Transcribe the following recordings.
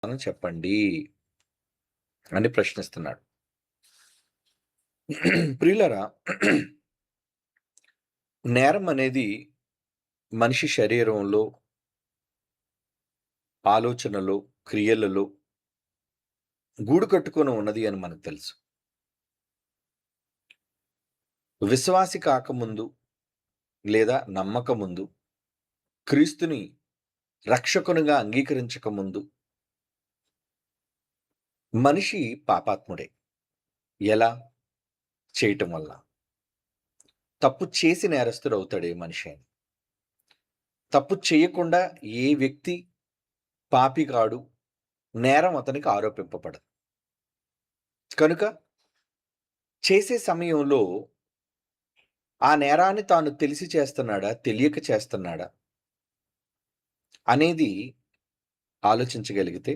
అని చెప్పండి అని ప్రశ్నిస్తున్నాడు. ప్రియులారా, నేరం అనేది మనిషి శరీరంలో, ఆలోచనలో, క్రియలలో గూడు కట్టుకొని ఉన్నది అని మనకు తెలుసు. విశ్వాసి కాకముందు లేదా నమ్మకముందు, క్రీస్తుని రక్షకునిగా అంగీకరించకముందు మనిషి పాపాత్ముడే. ఎలా? చేయటం వల్ల. తప్పు చేసి నేరస్తుడు అవుతాడు ఏ మనిషి అయినా. తప్పు చేయకుండా ఏ వ్యక్తి పాపి కాడు, నేరం అతనికి ఆరోపింపబడదు. కనుక చేసే సమయంలో ఆ నేరాన్ని తాను తెలిసి చేస్తున్నాడా, తెలియక చేస్తున్నాడా అనేది ఆలోచించగలిగితే,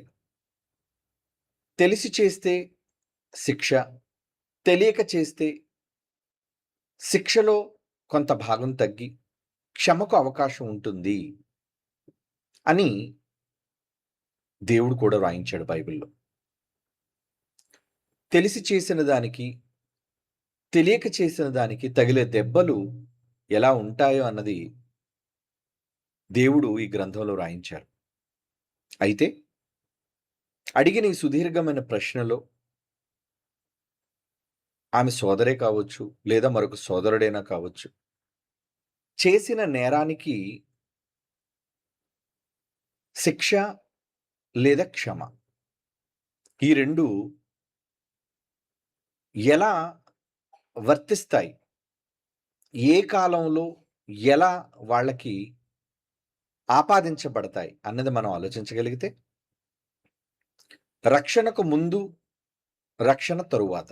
తెలిసి చేస్తే శిక్ష, తెలియక చేస్తే శిక్షలో కొంత భాగం తగ్గి క్షమకు అవకాశం ఉంటుంది అని దేవుడు కూడా రాయించాడు బైబిల్‌లో. తెలిసి చేసిన దానికి, తెలియక చేసిన దానికి తగిలే దెబ్బలు ఎలా ఉంటాయో అన్నది దేవుడు ఈ గ్రంథంలో రాయించారు. అయితే అడిగిన ఈ సుదీర్ఘమైన ప్రశ్నలో ఆమె సోదరే కావచ్చు, లేదా మరొక సోదరుడైనా కావచ్చు, చేసిన నేరానికి శిక్ష లేదా క్షమ, ఈ 2 ఎలా వర్తిస్తాయి? ఏ కాలంలో ఎలా వాళ్ళకి ఆపాదించబడతాయి అన్నది మనం ఆలోచించగలిగితే, రక్షణకు ముందు, రక్షణ తరువాత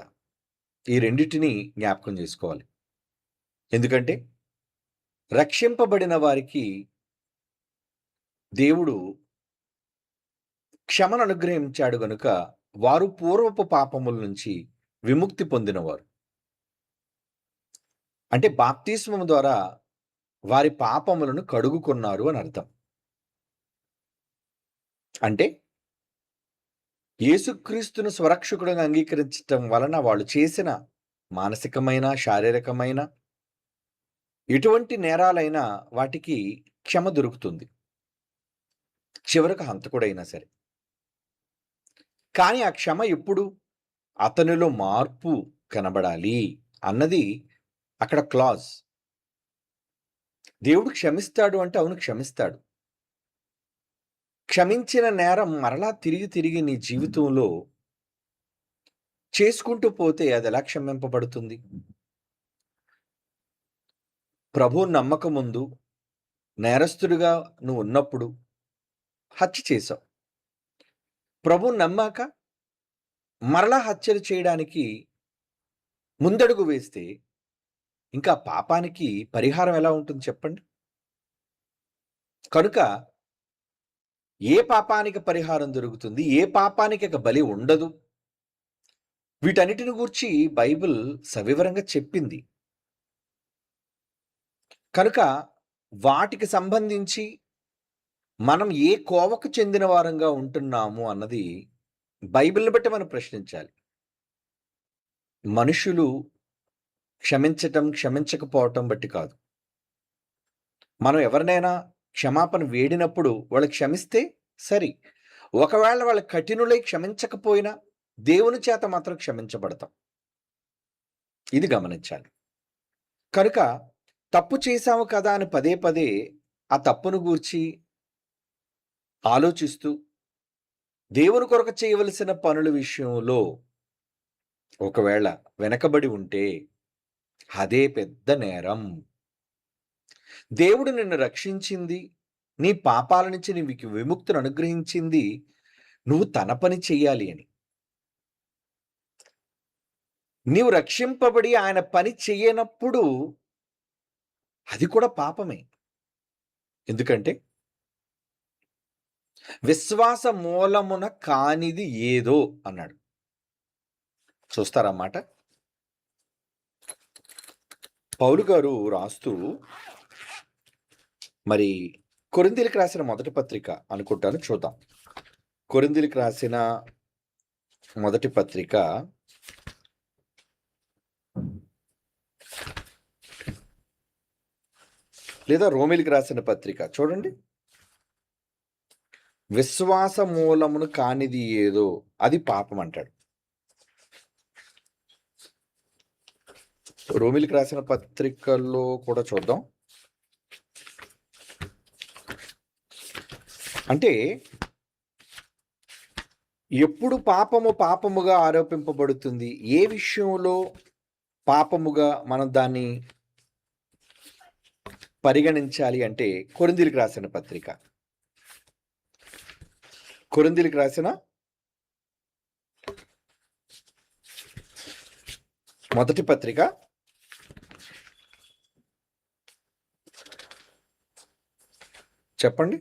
ఈ రెండిటిని జ్ఞాపకం చేసుకోవాలి. ఎందుకంటే రక్షింపబడిన వారికి దేవుడు క్షమను అనుగ్రహించాడు గనుక వారు పూర్వపు పాపముల నుంచి విముక్తి పొందినవారు. అంటే బాప్తిస్మము ద్వారా వారి పాపములను కడుగుకున్నారు అని అర్థం. అంటే యేసుక్రీస్తును స్వరక్షకుడుగా అంగీకరించటం వలన వాళ్ళు చేసిన మానసికమైన, శారీరకమైన ఎటువంటి నేరాలైనా వాటికి క్షమ దొరుకుతుంది. చివరకు హంతకుడైనా సరే. కానీ ఆ క్షమ ఎప్పుడు? అతనిలో మార్పు కనబడాలి అన్నది అక్కడ క్లాజ్. దేవుడు క్షమిస్తాడు అంటే అవును క్షమిస్తాడు. క్షమించిన నేరం మరలా తిరిగి నీ జీవితంలో చేసుకుంటూ పోతే అది ఎలా క్షమింపబడుతుంది? ప్రభువుని నమ్మకముందు నేరస్తుడిగా నువ్వు ఉన్నప్పుడు హత్య చేశావు. ప్రభువుని నమ్మాక మరలా హత్యలు చేయడానికి ముందడుగు వేస్తే ఇంకా పాపానికి పరిహారం ఎలా ఉంటుంది చెప్పండి? కనుక ఏ పాపానికి పరిహారం దొరుకుతుంది? ఏ పాపానికి ఇక బలి ఉండదు? వీటన్నిటిని గూర్చి బైబిల్ సవివరంగా చెప్పింది. కనుక వాటికి సంబంధించి మనం ఏ కోవకు చెందిన వారంగా ఉంటున్నాము అన్నది బైబిల్‌ని బట్టి మనం ప్రశ్నించాలి. మనుషులు క్షమించటం, క్షమించకపోవటం బట్టి కాదు. మనం ఎవరినైనా క్షమాపణ వేడినప్పుడు వాళ్ళు క్షమిస్తే సరి. ఒకవేళ వాళ్ళు కఠినులై క్షమించకపోయినా దేవుని చేత మాత్రం క్షమించబడతాం. ఇది గమనించాలి. కనుక తప్పు చేశాము కదా అని పదే పదే ఆ తప్పును గూర్చి ఆలోచిస్తూ దేవుని కొరకు చేయవలసిన పనుల విషయంలో ఒకవేళ వెనకబడి ఉంటే అదే పెద్ద నేరం. దేవుడు నిన్ను రక్షించింది, నీ పాపాల నుంచి నీకు విముక్తిని అనుగ్రహించింది నువ్వు తన పని చెయ్యాలి అని. నీవు రక్షింపబడి ఆయన పని చెయ్యనప్పుడు అది కూడా పాపమే. ఎందుకంటే విశ్వాస మూలమున కానిది ఏదో అన్నాడు. చూస్తారా మాట? పౌలు గారు రాస్తూ మరి కొరింథీయులకు రాసిన మొదటి పత్రిక అనుకుంటాను, చూద్దాం. కొరింథీయులకు రాసిన మొదటి పత్రిక లేదా రోమీయులకు రాసిన పత్రిక చూడండి. విశ్వాస మూలమును కానిది ఏదో అది పాపం అంటాడు. రోమీయులకు రాసిన పత్రికల్లో కూడా చూద్దాం. అంటే ఎప్పుడు పాపము పాపముగా ఆరోపింపబడుతుంది, ఏ విషయంలో పాపముగా మనం దాన్ని పరిగణించాలి అంటే కొరింథీయులకు రాసిన పత్రిక, కొరింథీయులకు రాసిన మొదటి పత్రిక చెప్పండి.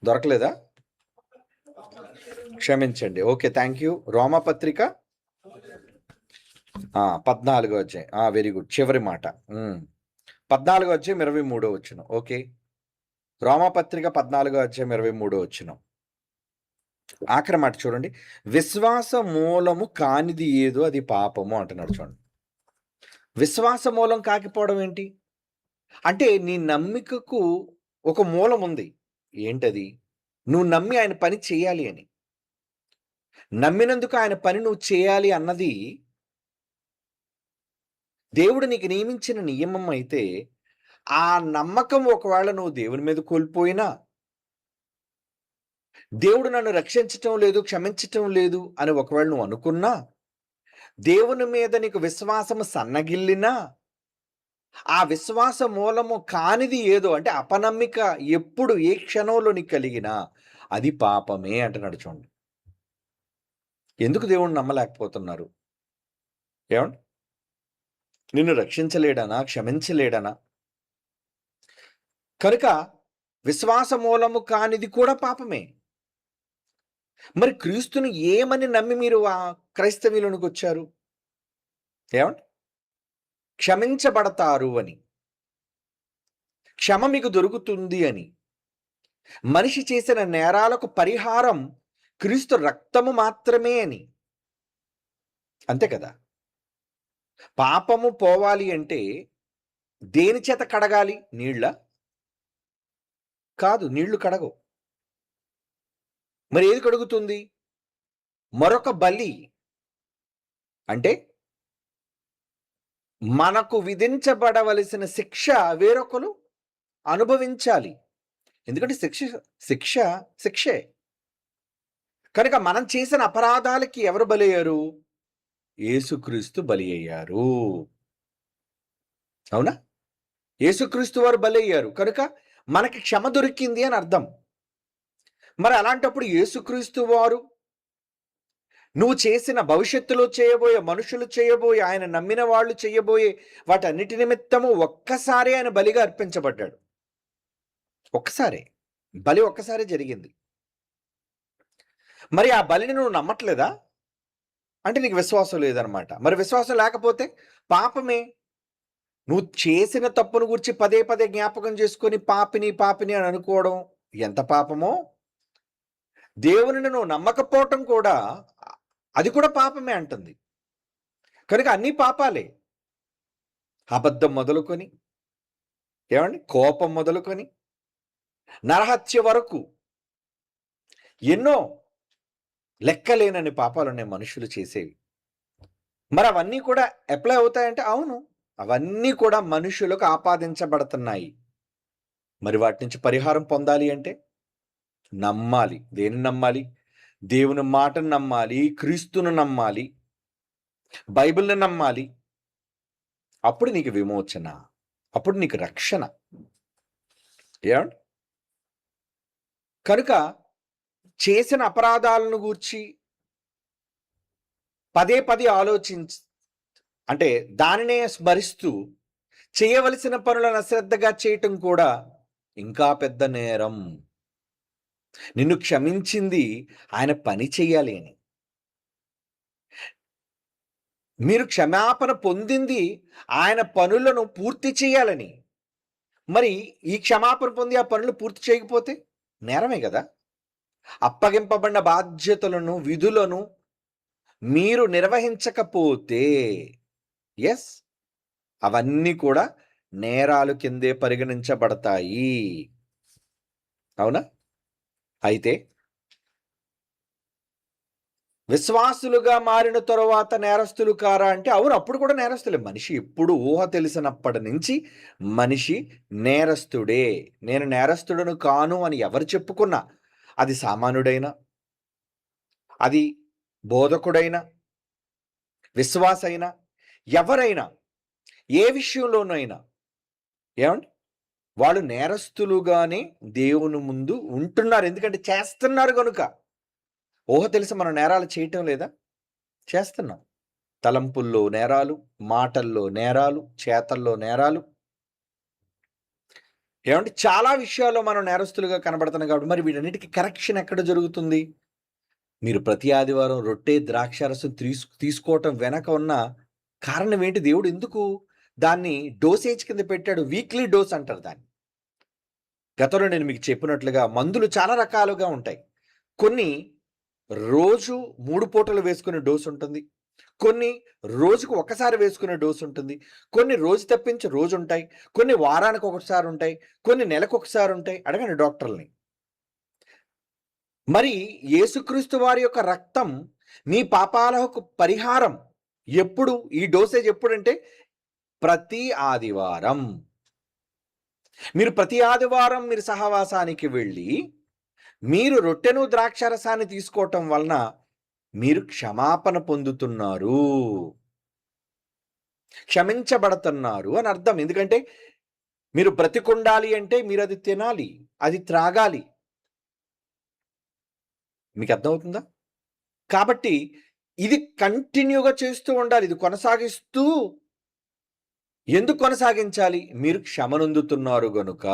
దొరకలేదా? క్షమించండి. Okay, thank you. రోమపత్రిక 14వ అధ్యాయం. వెరీ గుడ్, చివరి మాట. 14వ అధ్యాయం 23వ వచనం. ఓకే, రోమపత్రిక 14వ అధ్యాయం 23వ వచనం. ఆఖరి మాట చూడండి. విశ్వాస మూలము కానిది ఏదో అది పాపము అంటున్నాడు. చూడండి, విశ్వాస మూలం కాకపోవడం ఏంటి అంటే, నీ నమ్మికకు ఒక మూలం ఉంది. ఏంటది? నువ్వు నమ్మి ఆయన పని చేయాలి అని. నమ్మినందుకు ఆయన పని నువ్వు చేయాలి అన్నది దేవుడు నీకు నియమించిన నియమం అయితే, ఆ నమ్మకం ఒకవేళ నువ్వు దేవుని మీద కోల్పోయినా, దేవుడు నన్ను రక్షించటం లేదు, క్షమించటం లేదు అని ఒకవేళ నువ్వు అనుకున్నా, దేవుని మీద నీకు విశ్వాసము సన్నగిల్లినా, ఆ విశ్వాస మూలము కానిది ఏదో అంటే అపనమ్మిక ఎప్పుడు ఏ క్షణంలో నీకు కలిగినా అది పాపమే అంటున్నాడు. చూడండి, ఎందుకు దేవుణ్ణి నమ్మలేకపోతున్నారు? ఏమండి, నిన్ను రక్షించలేడనా, క్షమించలేడనా? కనుక విశ్వాస మూలము కానిది కూడా పాపమే. మరి క్రీస్తుని ఏమని నమ్మి మీరు ఆ క్రైస్తవ్యులకు వచ్చారు? ఏమండి, క్షమించబడతారు అని, క్షమ మీకు దొరుకుతుంది అని, మనిషి చేసిన నేరాలకు పరిహారం క్రీస్తు రక్తము మాత్రమే అని. అంతే కదా? పాపము పోవాలి అంటే దేని చేత కడగాలి? నీళ్ళ కాదు, నీళ్లు కడగవు. మరి ఏది కడుగుతుంది? మరొక బలి. అంటే మనకు విధించబడవలసిన శిక్ష వేరొకరు అనుభవించాలి. ఎందుకంటే శిక్షే. కనుక మనం చేసిన అపరాధాలకి ఎవరు బలి అయ్యారు? యేసుక్రీస్తు బలి అయ్యారు. అవునా? యేసుక్రీస్తు వారు బలి అయ్యారు కనుక మనకి క్షమ దొరికింది అని అర్థం. మరి అలాంటప్పుడు యేసుక్రీస్తు వారు నువ్వు చేసిన భవిష్యత్తులో చేయబోయే, మనుషులు చేయబోయే, ఆయన నమ్మిన వాళ్ళు చేయబోయే వాటన్నిటి నిమిత్తము ఒక్కసారి ఆయన బలిగా అర్పించబడ్డాడు. ఒక్కసారే బలి, ఒక్కసారి జరిగింది. మరి ఆ బలిని నువ్వు నమ్మట్లేదా అంటే నీకు విశ్వాసం లేదనమాట. మరి విశ్వాసం లేకపోతే పాపమే. నువ్వు చేసిన తప్పును గురించి పదే పదే జ్ఞాపకం చేసుకొని పాపిని అని అనుకోవడం ఎంత పాపమో, దేవునిని నువ్వు నమ్మకపోవటం కూడా అది కూడా పాపమే అంటుంది. కనుక అన్ని పాపాలే. అబద్ధం మొదలుకొని, ఏమండి, కోపం మొదలుకొని, నరహత్య వరకు ఎన్నో లెక్కలేనని పాపాలు ఉన్నాయి మనుషులు చేసేవి. మరి అవన్నీ కూడా అప్లై అవుతాయంటే అవును, అవన్నీ కూడా మనుషులకు ఆపాదించబడుతున్నాయి. మరి వాటి నుంచి పరిహారం పొందాలి అంటే నమ్మాలి. దేన్ని నమ్మాలి? దేవుని మాటను నమ్మాలి, క్రీస్తును నమ్మాలి, బైబిల్ని నమ్మాలి. అప్పుడు నీకు విమోచన, అప్పుడు నీకు రక్షణ. ఏమండి, కనుక చేసిన అపరాధాలను గూర్చి పదే పదే ఆలోచించి, అంటే దానినే స్మరిస్తూ చేయవలసిన పనులను అశ్రద్ధగా చేయటం కూడా ఇంకా పెద్ద నేరం. నిన్ను క్షమించింది ఆయన పని చెయ్యాలి అని. మీరు క్షమాపణ పొందింది ఆయన పనులను పూర్తి చేయాలని. మరి ఈ క్షమాపణ పొంది ఆ పనులు పూర్తి చేయకపోతే నేరమే కదా? అప్పగింపబడిన బాధ్యతలను, విధులను మీరు నిర్వహించకపోతే యెస్, అవన్నీ కూడా నేరాలు కిందే పరిగణించబడతాయి. అవునా? అయితే విశ్వాసులుగా మారిన తరువాత నేరస్తులు కారా అంటే అవును, అప్పుడు కూడా నేరస్తులే. మనిషి ఎప్పుడు ఊహ తెలిసినప్పటి నుంచి మనిషి నేరస్తుడే. నేను నేరస్తుడను కాను అని ఎవరు చెప్పుకున్నా, అది సామాన్యుడైనా, అది బోధకుడైనా, విశ్వాసైనా, ఎవరైనా, ఏ విషయంలోనైనా ఏమండి, వాళ్ళు నేరస్తులుగానే దేవుని ముందు ఉంటున్నారు. ఎందుకంటే చేస్తున్నారు గనుక. ఊహ తెలిసి మనం నేరాలు చేయటం లేదా? చేస్తున్నాం. తలంపుల్లో నేరాలు, మాటల్లో నేరాలు, చేతల్లో నేరాలు. ఏమంటే చాలా విషయాల్లో మనం నేరస్తులుగా కనబడుతున్నాం కాబట్టి మరి వీటన్నిటికి కరెక్షన్ ఎక్కడ జరుగుతుంది? మీరు ప్రతి ఆదివారం రొట్టె, ద్రాక్షారసం తీసుకోవటం వెనక ఉన్న కారణం ఏంటి? దేవుడు ఎందుకు దాన్ని డోసేజ్ కింద పెట్టాడు? వీక్లీ డోస్ అంటారు దాన్ని. గతంలో నేను మీకు చెప్పినట్లుగా మందులు చాలా రకాలుగా ఉంటాయి. కొన్ని రోజు 3 పూటలు వేసుకునే డోస్ ఉంటుంది. కొన్ని రోజుకు ఒక్కసారి వేసుకునే డోస్ ఉంటుంది. కొన్ని రోజు తప్పించి రోజుంటాయి. కొన్ని వారానికి ఒకసారి ఉంటాయి. కొన్ని నెలకొకసారి ఉంటాయి. అడగండి డాక్టర్‌లని. మరి యేసుక్రీస్తు వారి యొక్క రక్తం మీ పాపాలకు పరిహారం ఎప్పుడు? ఈ డోసేజ్ ఎప్పుడంటే ప్రతి ఆదివారం. మీరు ప్రతి ఆదివారం మీరు సహవాసానికి వెళ్ళి మీరు రొట్టెను, ద్రాక్షారసాన్ని తీసుకోవటం వలన మీరు క్షమాపణ పొందుతున్నారు. క్షమించబడుతున్నారు అని అర్థం. ఎందుకంటే మీరు బ్రతికుండాలి అంటే మీరది తినాలి, అది త్రాగాలి. మీకు అర్థమవుతుందా? కాబట్టి ఇది కంటిన్యూగా చేస్తూ ఉండాలి. ఇది కొనసాగిస్తూ ఎందుకు కొనసాగించాలి? మీరు క్షమనొందుతున్నారు గనుక.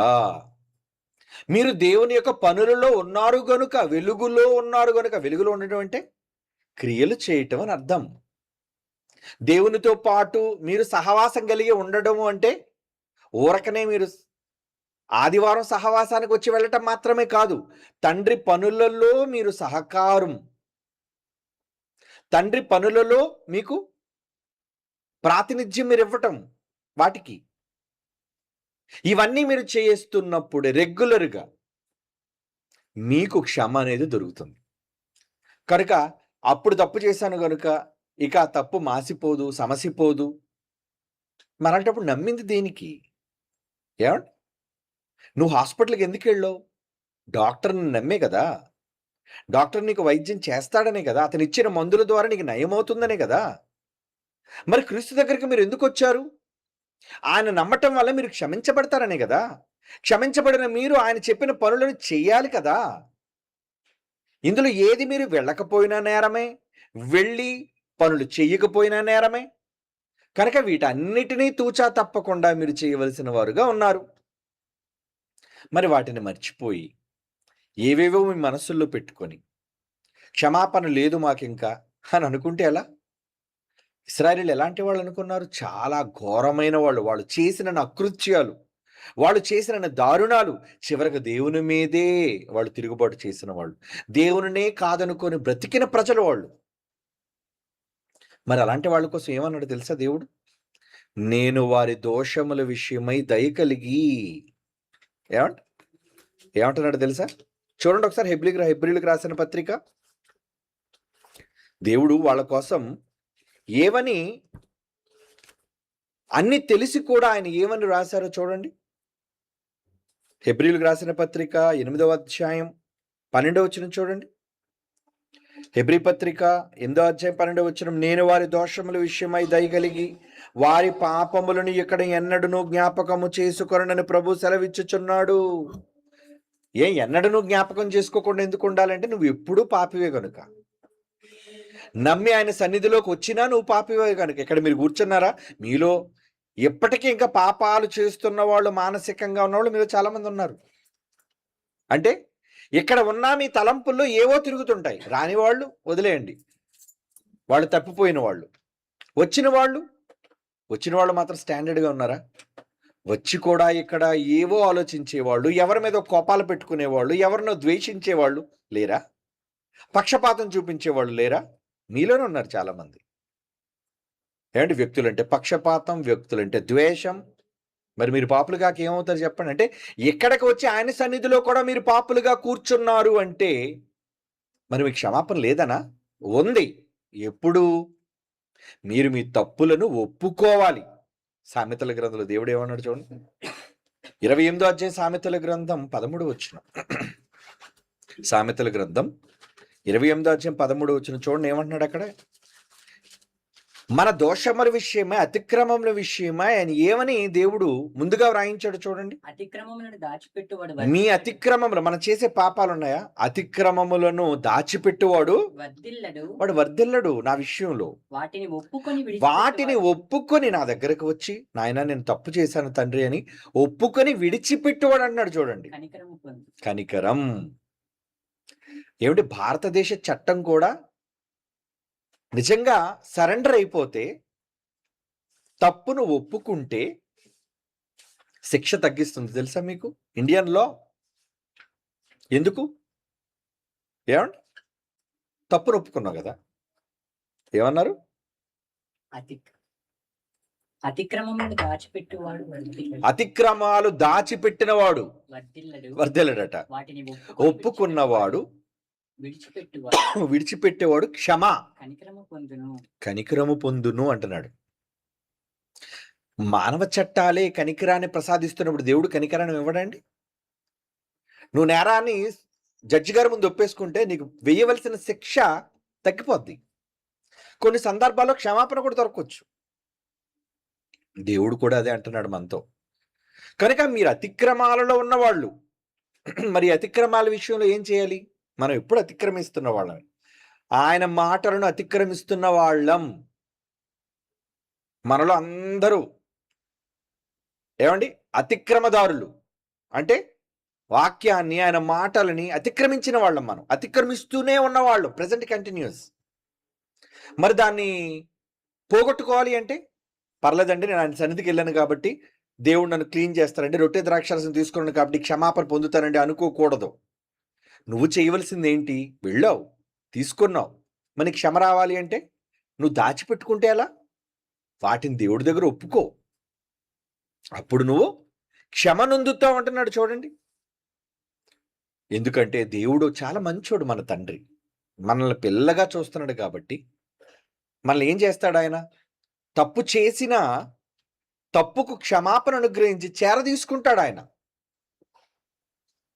మీరు దేవుని యొక్క పనులలో ఉన్నారు గనుక, వెలుగులో ఉన్నారు గనుక. వెలుగులో ఉండడం అంటే క్రియలు చేయటం అని అర్థం. దేవునితో పాటు మీరు సహవాసం కలిగి ఉండడము అంటే ఊరకనే మీరు ఆదివారం సహవాసానికి వచ్చి వెళ్ళటం మాత్రమే కాదు. తండ్రి పనులలో మీరు సహకారం. తండ్రి పనులలో మీకు ప్రాతినిధ్యం మీరివ్వటం వాటికి. ఇవన్నీ మీరు చేస్తున్నప్పుడు రెగ్యులర్‌గా మీకు క్షమ అనేది దొరుకుతుంది. కనుక అప్పుడు తప్పు చేశాను గనుక ఇక ఆ తప్పు మాసిపోదు, సమసిపోదు. మరలాంటప్పుడు నమ్మింది దేనికి? ఏవండి? నువ్వు హాస్పిటల్‌కి ఎందుకెళ్ళావు? డాక్టర్‌ని నమ్మే కదా! డాక్టర్ నీకు వైద్యం చేస్తాడనే కదా! అతనిచ్చిన మందుల ద్వారా నీకు నయమవుతుందనే కదా! మరి క్రీస్తు దగ్గరికి మీరెందుకొచ్చారు? ఆయన నమ్మటం వల్ల మీరు క్షమించబడతారనే గదా! క్షమించబడిన మీరు ఆయన చెప్పిన పనులను చెయ్యాలి కదా! ఇందులో ఏది మీరు వెళ్ళకపోయినా నేరమే, వెళ్ళి పనులు చెయ్యకపోయినా నేరమే. కనుక వీటన్నిటినీ తూచా తప్పకుండా మీరు చేయవలసిన వారుగా ఉన్నారు. మరి వాటిని మర్చిపోయి, ఏవేవో మీ మనసుల్లో పెట్టుకొని, క్షమాపణ లేదు మాకింకా అని అనుకుంటే ఎలా? ఇశ్రాయేలీయులు ఎలాంటి వాళ్ళనుకున్నారు? చాలా ఘోరమైన వాళ్ళు. వాళ్ళు చేసిన అకృత్యాలు, వాళ్ళు చేసిన దారుణాలు చివరకు దేవుని మీదే వాళ్ళు తిరుగుబాటు చేసిన వాళ్ళు. దేవునినే కాదనుకోని బ్రతికిన ప్రజలు వాళ్ళు. మరి అలాంటి వాళ్ళ కోసం ఏమన్నాడు తెలుసా దేవుడు? నేను వారి దోషముల విషయమై దయ కలిగి ఏమంట ఏమంటున్నాడు తెలుసా? చూడండి ఒకసారి హెబ్రీయులకు రాసిన పత్రిక. దేవుడు వాళ్ళ కోసం ఏమని అన్ని తెలిసి కూడా ఆయన ఏమని రాశారో చూడండి. హెబ్రీయులకు రాసిన పత్రిక 8వ అధ్యాయం 12వ వచనం చూడండి. హెబ్రీ పత్రిక 8వ అధ్యాయం 12వ వచనం, నేను వారి దోషముల విషయమై దయ కలిగి వారి పాపములను ఇక్కడ ఎన్నడూను జ్ఞాపకము చేసుకొనని ప్రభు సెలవిచ్చుచున్నాడు. ఎన్నడూ జ్ఞాపకం చేసుకోకుండా ఎందుకు ఉండాలంటే నువ్వు ఎప్పుడూ పాపివే గనుక. నమ్మి ఆయన సన్నిధిలోకి వచ్చినా నువ్వు పాపివే కనుక. ఇక్కడ మీరు కూర్చున్నారా? మీలో ఎప్పటికీ ఇంకా పాపాలు చేస్తున్న వాళ్ళు, మానసికంగా ఉన్నవాళ్ళు మీలో చాలా మంది ఉన్నారు. అంటే ఇక్కడ ఉన్న మీ తలంపుల్లో ఏవో తిరుగుతుంటాయి. రాని వాళ్ళు వదిలేయండి, వాళ్ళు తప్పిపోయిన వాళ్ళు. వచ్చిన వాళ్ళు మాత్రం స్టాండర్డ్‌గా ఉన్నారా? వచ్చి కూడా ఇక్కడ ఏవో ఆలోచించేవాళ్ళు, ఎవరి మీద కోపాలు పెట్టుకునేవాళ్ళు, ఎవరినో ద్వేషించేవాళ్ళు లేరా? పక్షపాతం చూపించేవాళ్ళు లేరా? మీలోనే ఉన్నారు చాలామంది. ఏమంటే వ్యక్తులంటే పక్షపాతం, వ్యక్తులంటే ద్వేషం. మరి మీరు పాపులుగా ఏమవుతారు చెప్పండి? అంటే ఇక్కడికి వచ్చి ఆయన సన్నిధిలో కూడా మీరు పాపులుగా కూర్చున్నారు అంటే మరి మీకు క్షమాపణ లేదనా? ఉంది. ఎప్పుడు? మీరు మీ తప్పులను ఒప్పుకోవాలి. సామెతల గ్రంథంలో దేవుడు ఏమన్నాడు చూడండి. 28వ అధ్యాయం సామెతల గ్రంథం 13వ వచనం. సామెతల గ్రంథం 28వ అధ్యాయం 13వ వచనం చూడండి ఏమంటున్నాడు అక్కడ. మన దోషముల విషయమై అతిక్రమముల విషయమై ఆయన ఏమని దేవుడు ముందుగా వ్రాయించాడు చూడండి. అతిక్రమములను దాచిపెట్టువాడు మీ అతిక్రమములు మనం చేసే పాపాలు ఉన్నాయా? అతిక్రమములను దాచిపెట్టువాడు వాడు వర్ధిల్లడు నా విషయంలో. వాటిని ఒప్పుకొని నా దగ్గరకు వచ్చి నాయనా నేను తప్పు చేశాను తండ్రి అని ఒప్పుకొని విడిచిపెట్టువాడు అన్నాడు చూడండి. కనికరం. ఏమిటి భారతదేశ చట్టం కూడా నిజంగా సరెండర్ అయిపోతే తప్పును ఒప్పుకుంటే శిక్ష తగ్గిస్తుంది తెలుసా మీకు ఇండియన్ లా? ఎందుకు? ఏమండి తప్పును ఒప్పుకున్నావు కదా, ఏమన్నారు? అతిక్రమాలు దాచిపెట్టినవాడు వర్ధిల్లడట. ఒప్పుకున్నవాడు విడిచిపెట్టేవాడు కనికరము పొందును అంటున్నాడు. మానవ చట్టాలే కనికరాన్ని ప్రసాదిస్తున్నప్పుడు దేవుడు కనికరాన్ని ఇవ్వడండి. నువ్వు నేరాన్ని జడ్జి గారి ముందు ఒప్పేసుకుంటే నీకు వేయవలసిన శిక్ష తగ్గిపోద్ది. కొన్ని సందర్భాల్లో క్షమాపణ కూడా దొరకవచ్చు. దేవుడు కూడా అదే అంటున్నాడు మనతో. కనుక మీరు అతిక్రమాలలో ఉన్నవాళ్ళు మరి అతిక్రమాల విషయంలో ఏం చేయాలి? మనం ఎప్పుడు అతిక్రమిస్తున్న వాళ్ళం, ఆయన మాటలను అతిక్రమిస్తున్న వాళ్ళం. మనలో అందరూ ఏమండి అతిక్రమదారులు. అంటే వాక్యాన్ని ఆయన మాటలని అతిక్రమించిన వాళ్ళం. మనం అతిక్రమిస్తూనే ఉన్నవాళ్ళం, ప్రెజెంట్ కంటిన్యూస్. మరి దాన్ని పోగొట్టుకోవాలి అంటే పర్లేదండి నేను ఆయన సన్నిధికి వెళ్ళాను కాబట్టి దేవుడు నన్ను క్లీన్ చేస్తానండి, రొట్టె ద్రాక్షరసం తీసుకున్నాను కాబట్టి క్షమాపణ పొందుతానండి అనుకోకూడదు. నువ్వు చేయవలసింది ఏంటి? వెళ్ళావు, తీసుకున్నావు, మనకి క్షమ రావాలి అంటే నువ్వు దాచిపెట్టుకుంటే ఎలా? వాటిని దేవుడి దగ్గర ఒప్పుకో, అప్పుడు నువ్వు క్షమ నొందుతావు అంటున్నాడు చూడండి. ఎందుకంటే దేవుడు చాలా మంచోడు, మన తండ్రి మనల్ని పిల్లగా చూస్తున్నాడు కాబట్టి మనల్ని ఏం చేస్తాడు? ఆయన తప్పు చేసిన తప్పుకు క్షమాపణ అనుగ్రహించి చేర తీసుకుంటాడు ఆయన.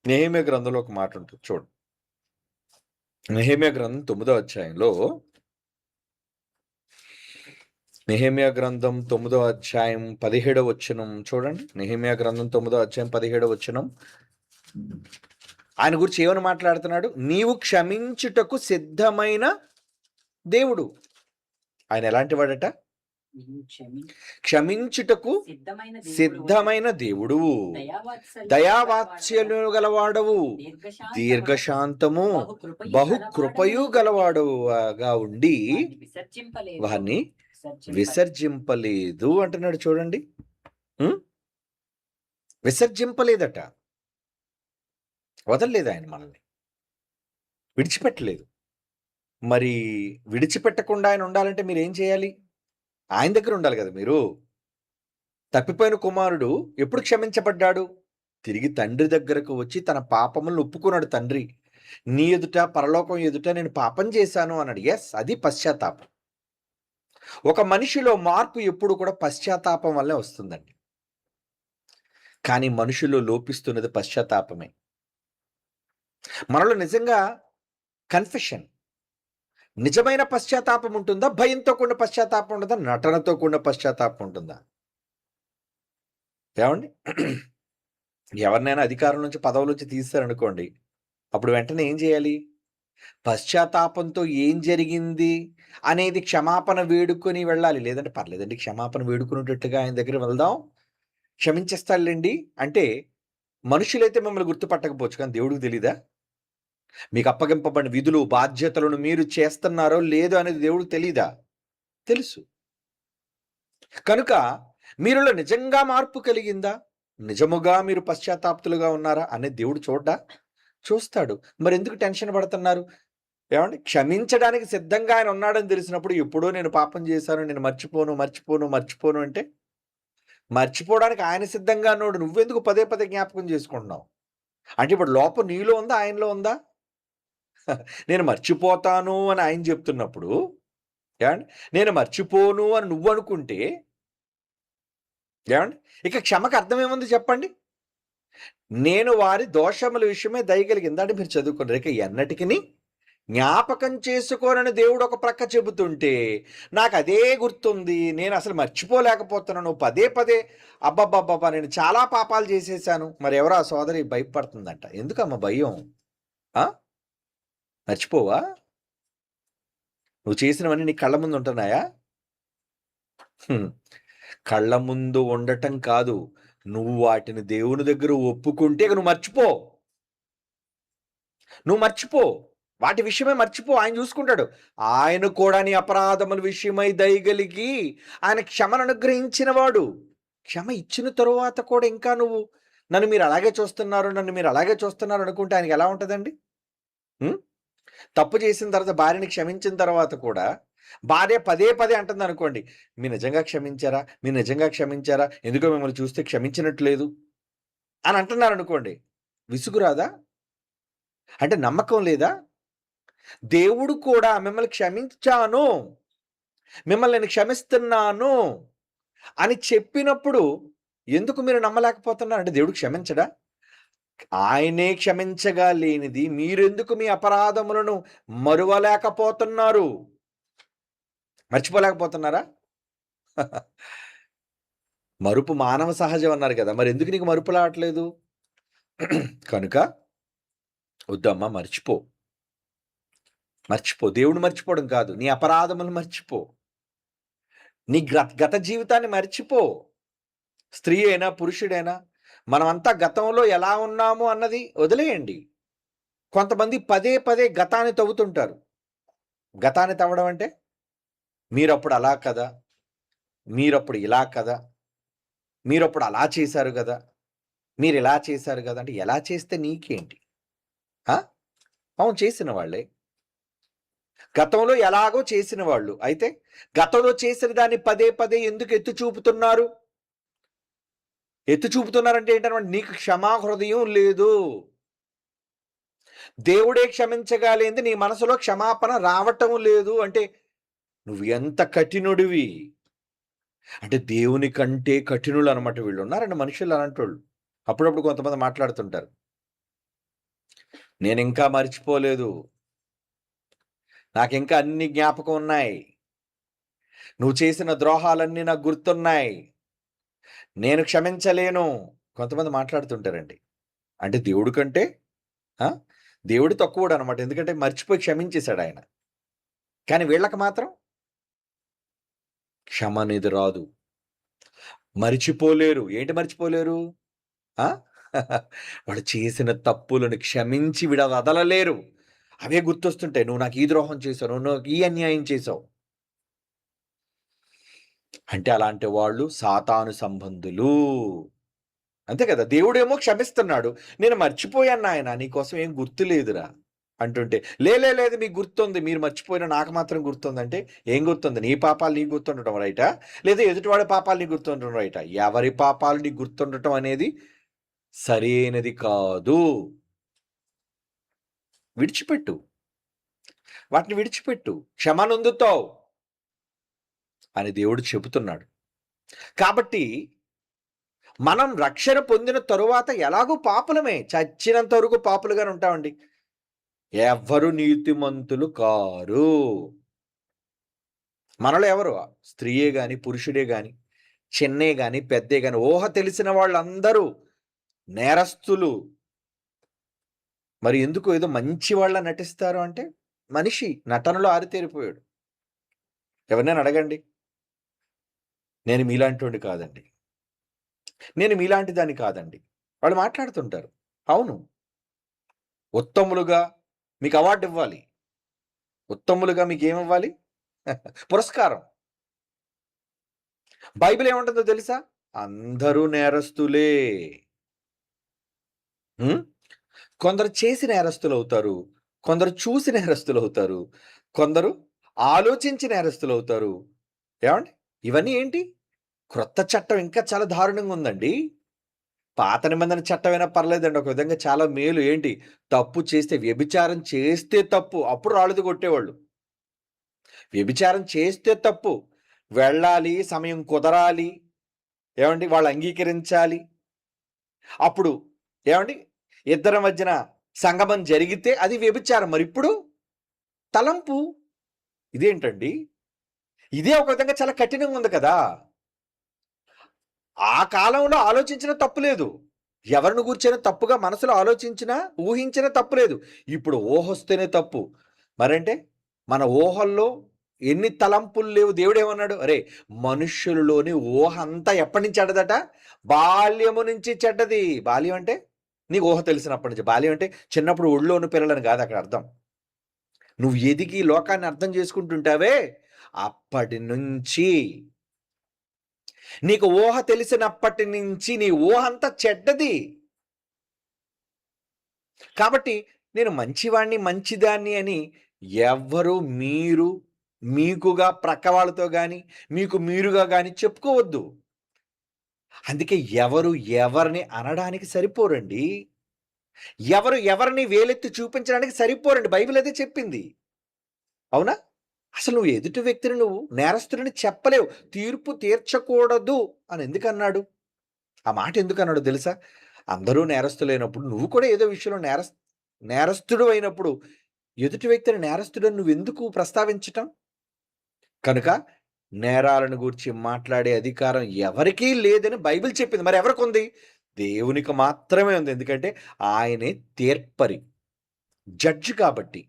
నెహెమ్యా గ్రంథంలో ఒక మాట ఉంటుంది చూడు. నెహెమ్యా గ్రంథం 9వ అధ్యాయంలో, నెహెమ్యా గ్రంథం 9వ అధ్యాయం 17వ వచనం చూడండి. నెహెమ్యా గ్రంథం 9వ అధ్యాయం 17వ వచనం. ఆయన గురించి ఏమని మాట్లాడుతున్నాడు? నీవు క్షమించుటకు సిద్ధమైన దేవుడు. ఆయన ఎలాంటి వాడట? క్షమించుటకు సిద్ధమైన దేవుడు, దయావాత్సల్యము గలవాడవు, దీర్ఘశాంతము బహు కృపయు గలవాడుగా ఉండి వారిని విసర్జింపలేదు అంటున్నాడు చూడండి. విసర్జింపలేదట, వదలలేదు ఆయన మనల్ని, విడిచిపెట్టలేదు. మరి విడిచిపెట్టకుండా ఆయన ఉండాలంటే మీరు ఏం చేయాలి? ఆయన దగ్గర ఉండాలి కదా మీరు. తప్పిపోయిన కుమారుడు ఎప్పుడు క్షమించబడ్డాడు? తిరిగి తండ్రి దగ్గరకు వచ్చి తన పాపములను ఒప్పుకున్నాడు. తండ్రి నీ ఎదుట పరలోకం ఎదుట నేను పాపం చేశాను అన్నాడు. ఎస్, అది పశ్చాత్తాపం. ఒక మనిషిలో మార్పు ఎప్పుడు కూడా పశ్చాత్తాపం వల్లే వస్తుందండి. కానీ మనుషుల్లో లోపిస్తున్నది పశ్చాత్తాపమే. మనలో నిజంగా కన్ఫెషన్, నిజమైన పశ్చాత్తాపం ఉంటుందా? భయంతో కూడిన పశ్చాత్తాపం ఉంటుందా? నటనతో కూడిన పశ్చాత్తాపం ఉంటుందా? ఏమండి, ఎవరినైనా అధికారం నుంచి పదవుల నుంచి తీస్తారనుకోండి, అప్పుడు వెంటనే ఏం చేయాలి? పశ్చాత్తాపంతో ఏం జరిగింది అనేది క్షమాపణ వేడుకొని వెళ్ళాలి. లేదంటే పర్లేదండి క్షమాపణ వేడుకునేటట్టుగా ఆయన దగ్గర వెళ్దాం, క్షమించేస్తాడులేండి అంటే మనుషులైతే మిమ్మల్ని గుర్తుపట్టకపోవచ్చు, కానీ దేవుడికి తెలీదా? మీకు అప్పగింపబడిన విధులు బాధ్యతలను మీరు చేస్తున్నారో లేదో అనేది దేవుడికి తెలీదా? తెలుసు. కనుక మీరులో నిజంగా మార్పు కలిగిందా, నిజముగా మీరు పశ్చాత్తాప్తులుగా ఉన్నారా అనేది దేవుడు చూస్తాడు. మరెందుకు టెన్షన్ పడుతున్నారు? ఏవండీ? క్షమించడానికి సిద్ధంగా ఆయన ఉన్నాడని తెలిసినప్పుడు ఎప్పుడో నేను పాపం చేశాను, నేను మర్చిపోను అంటే, మర్చిపోవడానికి ఆయన సిద్ధంగా ఉన్నోడు నువ్వెందుకు పదే పదే జ్ఞాపకం చేసుకుంటున్నావు? అంటే ఇప్పుడు లోపం నీలో ఉందా? ఆయనలో ఉందా? నేను మర్చిపోతాను అని ఆయన చెప్తున్నప్పుడు, ఏవండీ? నేను మర్చిపోను అని నువ్వనుకుంటే, ఏవండీ? ఇక క్షమకు అర్థమేముంది చెప్పండి? నేను వారి దోషముల విషయమే దయగలిగింది. అంటే మీరు చదువుకున్నారు. ఇక ఎన్నటికిని జ్ఞాపకం చేసుకోనని దేవుడు ఒక ప్రక్క చెబుతుంటే, నాకదే గుర్తుంది. నేనసలు మర్చిపోలేకపోతున్నాను. పదే పదే అబ్బబ్బబ్బబ్బా! నేను చాలా పాపాలు చేసేశాను. మరెవరో ఆ సోదరి భయపడుతుందంట. ఎందుకమ్మా భయం? ఆ? మర్చిపోవా? నువ్వు చేసినవన్నీ నీ కళ్ళ ముందు ఉంటున్నాయా? హ్మ్. కళ్ళ ముందు ఉండటం కాదు. నువ్వు వాటిని దేవుని దగ్గర ఒప్పుకుంటే ఇక నువ్వు మర్చిపో. నువ్వు మర్చిపో. వాటి విషయమే మర్చిపో. ఆయన చూసుకుంటాడు. ఆయన కూడా నీ అపరాధముల విషయమై దయగలిగి ఆయన క్షమను అనుగ్రహించిన వాడు. క్షమ ఇచ్చిన తరువాత కూడా ఇంకా నువ్వు నన్ను మీరు అలాగే చూస్తున్నారు అనుకుంటే ఆయనకి ఎలా ఉంటదండి? హ్మ్. తప్పు చేసిన తర్వాత భార్యని క్షమించిన తర్వాత కూడా భార్య పదే పదే అంటుందనుకోండి, మీరు నిజంగా క్షమించారా? ఎందుకో మిమ్మల్ని చూస్తే క్షమించినట్టు లేదు అని అంటున్నారనుకోండి. విసుగు రాదా? అంటే నమ్మకం లేదా? దేవుడు కూడా మిమ్మల్ని క్షమించాను, మిమ్మల్ని నేను క్షమిస్తున్నాను అని చెప్పినప్పుడు ఎందుకు మీరు నమ్మలేకపోతున్నారు? అంటే దేవుడు క్షమించడా? ఆయనే క్షమించగా లేనిది మీరెందుకు మీ అపరాధములను మరువలేకపోతున్నారు? మర్చిపోలేకపోతున్నారా? మరుపు మానవ సహజం అన్నారు కదా! మరెందుకు నీకు మరుపు రావట్లేదు? కనుక వద్దమ్మా మర్చిపో. మర్చిపో. దేవుడిని మర్చిపోవడం కాదు. నీ అపరాధములు మర్చిపో. నీ గత జీవితాన్ని మర్చిపో. స్త్రీ అయినా, పురుషుడైనా మనమంతా గతంలో ఎలా ఉన్నాము అన్నది వదిలేయండి. కొంతమంది పదే పదే గతాన్ని తవ్వుతుంటారు. గతాన్ని తవ్వడం అంటే మీరప్పుడు అలా కదా! మీరప్పుడు ఇలా కదా! మీరప్పుడు అలా చేశారు గదా! మీరిలా చేశారు గదా! అంటే ఎలా చేస్తే నీకేంటి? ఆ? అవును చేసిన వాళ్ళే. గతంలో ఎలాగో చేసిన వాళ్ళు. అయితే గతంలో చేసిన దాన్ని పదే పదే ఎందుకు ఎత్తి చూపుతున్నారు? ఎత్తి చూపుతున్నారంటే ఏంటన్నమాట? నీకు క్షమా హృదయం లేదు. దేవుడే క్షమించగలిగింది నీ మనసులో క్షమాపణ రావటం లేదు అంటే నువ్వు ఎంత కఠినుడివి. అంటే దేవుని కంటే కఠినులు అనమాట వీళ్ళు. ఉన్నారండి మనుషులు అలాంటోళ్ళు. అప్పుడప్పుడు కొంతమంది మాట్లాడుతుంటారు. నేనింకా మర్చిపోలేదు. నాకింకా అన్ని జ్ఞాపకం ఉన్నాయి. నువ్వు చేసిన ద్రోహాలన్నీ నాకు గుర్తున్నాయి. నేను క్షమించలేను. కొంతమంది మాట్లాడుతుంటారండి. అంటే దేవుడి కంటే ఆ? దేవుడు తక్కువోడనమాట. ఎందుకంటే మర్చిపోయి క్షమించేసాడాయన. కానీ వీళ్ళకి మాత్రం క్షమ అనేది రాదు. మరిచిపోలేరు. ఏంటి మర్చిపోలేరు? ఆ? వాడు చేసిన తప్పులను క్షమించి వదలలేరు. అవే గుర్తొస్తుంటాయి. నువ్వు నాకు ఈ ద్రోహం చేశావు. నువ్వు నాకు ఈ అన్యాయం చేశావు. అంటే అలాంటి వాళ్ళు సాతాను సంబంధులు. అంతే కదా! దేవుడేమో క్షమిస్తున్నాడు. నేను మర్చిపోయాను నాయన నీకోసం ఏం గుర్తులేదురా అంటుంటే, లేదు మీకు గుర్తుంది. మీరు మర్చిపోయినా నాకు మాత్రం గుర్తుందంటే ఏం గుర్తుంది? నీ పాపాలు నీకు గుర్తుండటం రైటా? లేదా ఎదుటివాడి పాపాలు నీకు గుర్తుండటం రైటా? ఎవరి పాపాలు నీకు గుర్తుండటం అనేది సరైనది కాదు. విడిచిపెట్టు. వాటిని విడిచిపెట్టు. క్షమ నొందుతావు అని దేవుడు చెబుతున్నాడు. కాబట్టి మనం రక్షణ పొందిన తరువాత ఎలాగూ పాపులమే. చచ్చినంత వరకు పాపులుగానే ఉంటామండి. ఎవ్వరు నీతిమంతులు కారు. మనలో ఎవరు? స్త్రీయే గాని, పురుషుడే గాని, చిన్నే గాని, పెద్దే గాని ఊహ తెలిసిన వాళ్ళందరూ నేరస్తులు. మరి ఎందుకు ఏదో మంచి వాళ్ళ నటిస్తారు అంటే, మనిషి నటనలో ఆరితేరిపోయాడు. ఎవరినైనా అడగండి. నేను మీలాంటోడిని కాదండి. నేను మీలాంటి దాన్ని కాదండి. వాళ్ళు మాట్లాడుతుంటారు. అవును. ఉత్తములుగా మీకు అవార్డ్ ఇవ్వాలి. ఉత్తములుగా మీకేమివ్వాలి? పురస్కారం. బైబిల్ ఏముంటుందో తెలుసా? అందరూ నేరస్తులే. హ్మ్. కొందరు చేసి నేరస్తులవుతారు. కొందరు చూసి నేరస్తులవుతారు. కొందరు ఆలోచించి నేరస్తులవుతారు. ఏవండి? ఇవన్నీ ఏంటి? క్రొత్త చట్టం ఇంకా చాలా దారుణంగా ఉందండి. పాత నిబంధన చట్టమైనా పర్లేదండి. ఒక విధంగా చాలా మేలు. ఏంటి? తప్పు చేస్తే వ్యభిచారం చేస్తే తప్పు. అప్పుడు రాళ్ళతో కొట్టేవాళ్ళు. వ్యభిచారం చేస్తే తప్పు. వెళ్ళాలి, సమయం కుదరాలి. ఏవండి? వాళ్ళు అంగీకరించాలి. అప్పుడు ఏవండి? ఇద్దరి మధ్యన సంగమం జరిగితే అది వ్యభిచారం. మరిప్పుడు తలంపు. ఇదేంటండి? ఇదే ఒక విధంగా చాలా కఠినంగా ఉంది కదా! ఆ కాలంలో ఆలోచించినా తప్పులేదు. ఎవరిని గూర్చైనా తప్పుగా మనసులో ఆలోచించినా, ఊహించినా తప్పులేదు. ఇప్పుడు ఊహొస్తేనే తప్పు. మరంటే మన ఊహల్లో ఎన్ని తలంపులు లేవు. దేవుడేమన్నాడు? "అరేయ్! మనుష్యులలోని ఊహ అంతా ఎప్పటినుంచి చెడ్డదట? బాల్యము నుంచి చెడ్డది." బాల్యం అంటే నీకు ఊహ తెలిసినప్పటి నుంచి. బాల్యం అంటే చిన్నప్పుడు ఒళ్ళో ఉన్న పిల్లలని కాదు అక్కడ అర్థం. నువ్వు ఎదిగి లోకాన్ని అర్థం చేసుకుంటుంటావే, అప్పటి నుంచి నీకు ఊహ తెలిసినప్పటి నుంచి నీ ఊహ అంతా చెడ్డది. కాబట్టి నేను మంచివాడిని, మంచిదాన్ని అని ఎవ్వరు మీరు మీకుగా ప్రక్క వాళ్ళతో గాని, మీకు మీరుగా గాని చెప్పుకోవద్దు. అందుకే ఎవరు ఎవరిని అనడానికి సరిపోరండి. ఎవరు ఎవరిని వేలెత్తి చూపించడానికి సరిపోరండి. బైబిల్ అదే చెప్పింది. అవునా? అసలు నువ్వు ఎదుటి వ్యక్తిని నువ్వు నేరస్తుడని చెప్పలేవు. తీర్పు తీర్చకూడదు అని ఎందుకన్నాడు? ఆ మాట ఎందుకన్నాడో తెలుసా? అందరూ నేరస్తులైనప్పుడు నువ్వు కూడా ఏదో విషయంలో నేరస్తుడు అయినప్పుడు ఎదుటి వ్యక్తిని నేరస్తుడని నువ్వెందుకు ప్రస్తావించటం? కనుక నేరాలను గూర్చి మాట్లాడే అధికారం ఎవరికీ లేదని బైబిల్ చెప్పింది. మరి ఎవరికుంది? దేవునికి మాత్రమే ఉంది. ఎందుకంటే ఆయనే తీర్పరి. జడ్జ్ కాబట్టి.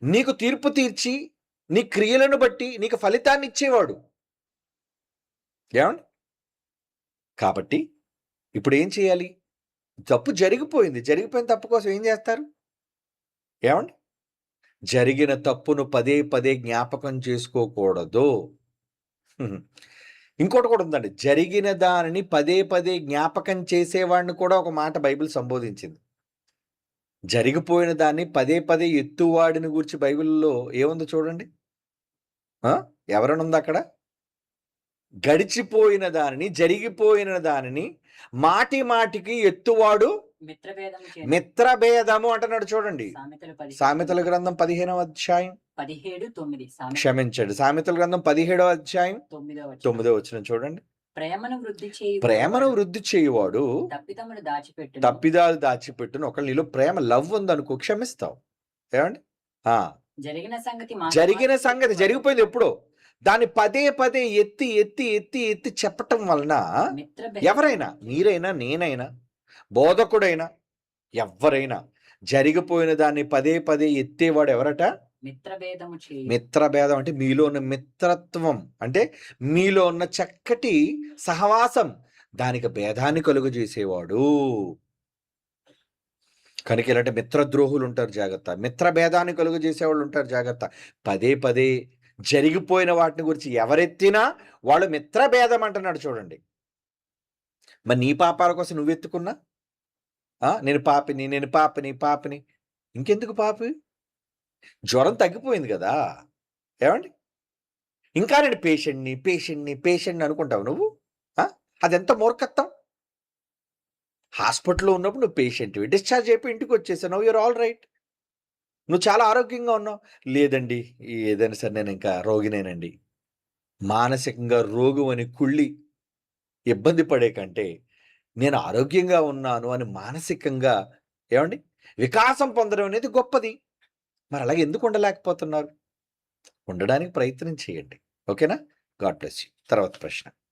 నీకు తీర్పు తీర్చి, నీ క్రియలను బట్టి నీకు ఫలితాన్నిచ్చేవాడు. ఏవండి? కాబట్టి ఇప్పుడేం చేయాలి? తప్పు జరిగిపోయింది. జరిగిపోయిన తప్పు కోసం ఏం జేస్తారు? ఏవండి? జరిగిన తప్పును పదే పదే జ్ఞాపకం చేసుకోకూడదు. హుహు. ఇంకోటి కూడా ఉందండి. జరిగిన దానిని పదే పదే జ్ఞాపకం చేసేవాడిని కూడా ఒక మాట బైబిల్ సంబోధించింది. జరిగిపోయిన దాన్ని పదే పదే ఎత్తువాడిని గూర్చి బైబిల్‌లో ఏముందో చూడండి. ఆ! ఎవరనుందక్కడ? గడిచిపోయిన దానిని, జరిగిపోయిన దానిని మాటి మాటికి ఎత్తువాడు మిత్రభేదము చేత మిత్రభేదము అంటున్నాడు చూడండి. సామెతలు 15 సామెతల గ్రంథం 15వ అధ్యాయం 17, 9 క్షమించండి. సామెతల గ్రంథం 17వ అధ్యాయం 9వ వచనం. 9వ వచనం చూడండి. ప్రేమను వృద్ధి చేయి ప్రేమను వృద్ధి చేయువాడు తప్పిదములు దాచిపెట్టును. తప్పిదాలు దాచిపెట్టును. ఒకవేళ నీలో ప్రేమ లవ్ ఉందనుకో క్షమిస్తావు. ఏవండి? ఆ! జరిగిన సంగతి జరిగిన సంగతి జరిగిపోయింది ఎప్పుడో. దాన్ని పదే పదే ఎత్తి, ఎత్తి, ఎత్తి, ఎత్తి చెప్పటం వలన ఎవరైనా మీరైనా, నేనైనా, బోధకుడైనా, ఎవ్వరైనా జరిగిపోయిన దాన్ని పదే పదే ఎత్తేవాడు ఎవరట? మిత్రభేదము చేయి మిత్రభేదం అంటే మీలో ఉన్న మిత్రత్వం. అంటే మీలో ఉన్న చక్కటి సహవాసం. దానికి భేదాన్ని కలుగజేసేవాడు. కనుక ఇలాంటి మిత్రద్రోహులుంటారు జాగ్రత్త. మిత్రభేదాన్ని కలుగజేసేవాళ్ళుంటారు జాగ్రత్త. పదే పదే జరిగిపోయిన వాటిని గురించి ఎవరెత్తినా వాళ్ళు మిత్రభేదం అంటున్నాడు చూడండి. మరి నీ పాపాల కోసం నువ్వెత్తుకున్నా? నేను పాపిని, నేను పాపిని, పాపిని. ఇంకెందుకు పాపి? జ్వరం తగ్గిపోయింది గదా! ఏవండీ? ఇంకా నేను పేషెంట్‌ని, పేషెంట్‌ని, పేషెంట్‌ని అనుకుంటావా నువ్వు? ఆ! అదెంత మూర్ఖత్వం. హాస్పిటల్‌లో ఉన్నప్పుడు నువ్వు పేషెంట్‌వి. డిశ్చార్జ్ అయిపోయి ఇంటికొచ్చేసావు. Now you are all right. నువ్వు చాలా ఆరోగ్యంగా ఉన్నావు. లేదండి ఏదైనా సరే నేనింకా రోగినేనండి. మానసికంగా రోగువని కుళ్ళి ఇబ్బంది పడే కంటే, నేను ఆరోగ్యంగా ఉన్నాను అని మానసికంగా ఏవండీ వికాసం పొందడం అనేది గొప్పది. మరి అలాగే ఎందుకు ఉండలేకపోతున్నారు? ఉండడానికి ప్రయత్నం చేయండి. ఓకేనా? God bless you. తర్వాత ప్రశ్న.